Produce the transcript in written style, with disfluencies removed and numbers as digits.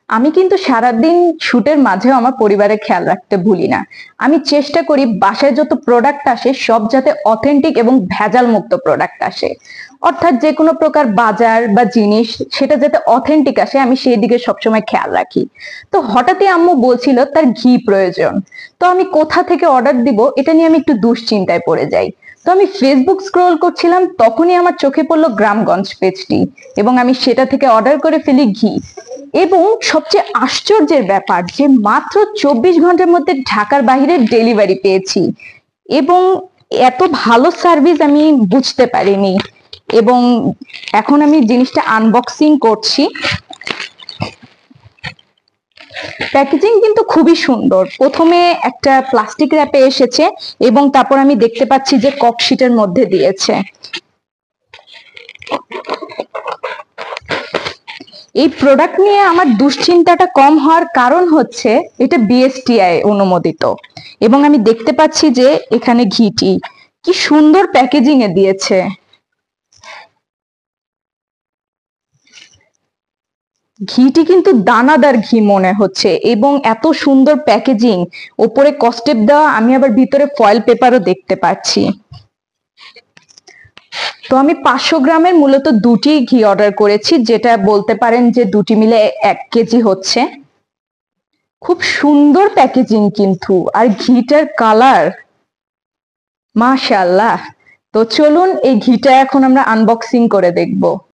আমি কিন্তু সারাদিন শুটের মাঝেও আমার পরিবারের খেয়াল রাখতে ভুলি না। আমি চেষ্টা করি বাসায় যত প্রোডাক্ট আসে সব যাতে অথেন্টিক এবং ভেজাল মুক্ত প্রোডাক্ট আসে। অর্থাৎ যে কোনো প্রকার বাজার বা জিনিস সেটা যাতে অথেন্টিক আসে, আমি সেই দিকে সবসময় খেয়াল রাখি। তো হঠাৎই আম্মু বলছিল তার ঘি প্রয়োজন। তো আমি কোথা থেকে অর্ডার দিব এটা নিয়ে আমি একটু দুশ্চিন্তায় পড়ে যাই। তো আমি ফেসবুক স্ক্রোল করছিলাম, তখনই আমার চোখে পড়লো গ্রামগঞ্জ পেজটি, এবং আমি সেটা থেকে অর্ডার করে ফেলি ঘি। এবং সবচেয়ে আশ্চর্যের ব্যাপার যে মাত্র 24 ঘন্টার মধ্যে ঢাকার বাইরে ডেলিভারি পেয়েছি। এবং এত ভালো সার্ভিস আমি বুঝতে পারিনি। এবং এখন আমি জিনিসটা আনবক্সিং করছি। প্যাকেজিং কিন্তু খুবই সুন্দর। প্রথমে একটা প্লাস্টিক র্যাপে এসেছে এবং তারপর আমি দেখতে পাচ্ছি যে ককশিটের মধ্যে দিয়েছে। এই প্রোডাক্ট নিয়ে আমার দুশ্চিন্তাটা কম হওয়ার কারণ হচ্ছে এটা বিএসটিআই অনুমোদিত, এবং আমি দেখতে পাচ্ছি যে এখানে ঘিটি কি সুন্দর প্যাকেজিং এ দিয়েছে। ঘিটি কিন্তু দানাদার ঘি মনে হচ্ছে, এবং এত সুন্দর প্যাকেজিং, ওপরে কস্টেপ দেওয়া, আমি আবার ভিতরে ফয়েল পেপারও দেখতে পাচ্ছি। তো আমি 500 গ্রামের মূলত দুটি ঘি অর্ডার করেছি, যেটা বলতে পারেন যে দুটি মিলে 1 কেজি হচ্ছে। খুব সুন্দর প্যাকেজিং কিন্তু, আর ঘিটার কালার মাশাআল্লাহ। তো চলুন এই ঘিটা এখন আমরা আনবক্সিং করে দেখব।